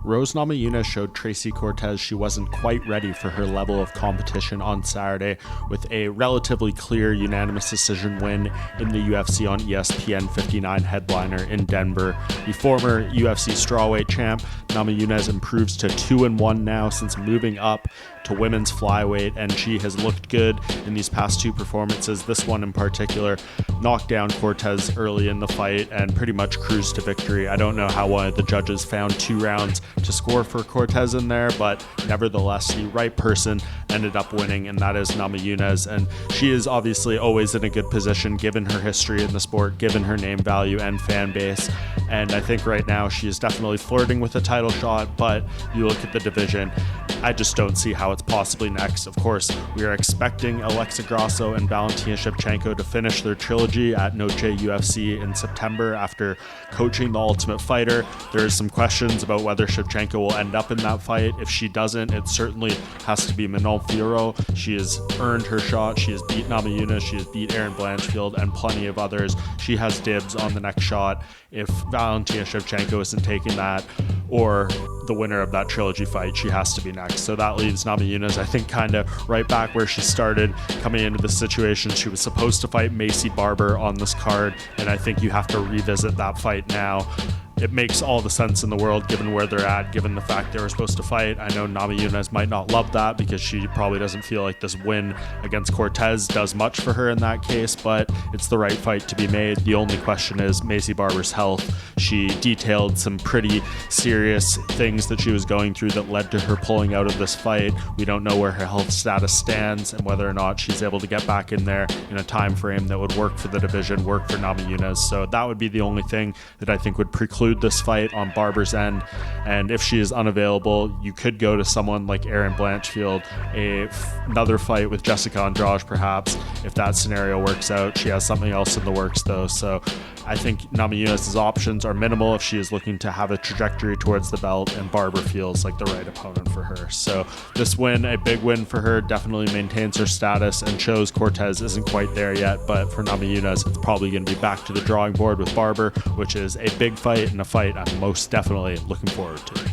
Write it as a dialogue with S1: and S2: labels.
S1: Rose Namajunas showed Tracy Cortez she wasn't quite ready for her level of competition on Saturday with a relatively clear unanimous decision win in the UFC on ESPN 59 headliner in Denver. The former UFC strawweight champ Namajunas improves to 2-1 now since moving up to women's flyweight, and she has looked good in these past two performances. This one in particular knocked down Cortez early in the fight and pretty much cruised to victory. I don't know how one of the judges found 2 rounds to score for Cortez in there, but nevertheless the right person ended up winning, and that is Namajunas. And she is obviously always in a good position given her history in the sport, given her name value and fan base, and I think right now she is definitely flirting with a title shot. But you look at the division, I just don't see how it's possibly next. Of course, we are expecting Alexa Grasso and Valentina Shevchenko to finish their trilogy at Noche UFC in September after coaching The Ultimate Fighter. There is some questions about whether Shevchenko will end up in that fight. If she doesn't, it certainly has to be Manon Fiorot. She has earned her shot. She has beat Namajunas. She has beat Erin Blanchfield and plenty of others. She has dibs on the next shot. If Valentina Shevchenko isn't taking that, or the winner of that trilogy fight, she has to be next. So that leaves Namajunas, I think, kind of right back where she started coming into this situation. She was supposed to fight Maycee Barber on this card, and I think you have to revisit that fight now. It makes all the sense in the world given where they're at, given the fact they were supposed to fight. I know Namajunas might not love that because she probably doesn't feel like this win against Cortez does much for her in that case, but it's the right fight to be made. The only question is Maycee Barber's health. She detailed some pretty serious things that she was going through that led to her pulling out of this fight. We don't know where her health status stands and whether or not she's able to get back in there in a time frame that would work for the division, work for Namajunas. So that would be the only thing that I think would preclude this fight on Barber's end. And if she is unavailable, you could go to someone like Erin Blanchfield, another fight with Jessica Andrade perhaps, if that scenario works out. She has something else in the works though, so I think Namajunas' options are minimal if she is looking to have a trajectory towards the belt, and Barber feels like the right opponent for her. So this win, a big win for her, definitely maintains her status and shows Cortez isn't quite there yet, but for Namajunas, it's probably going to be back to the drawing board with Barber, which is a big fight and a fight I'm most definitely looking forward to.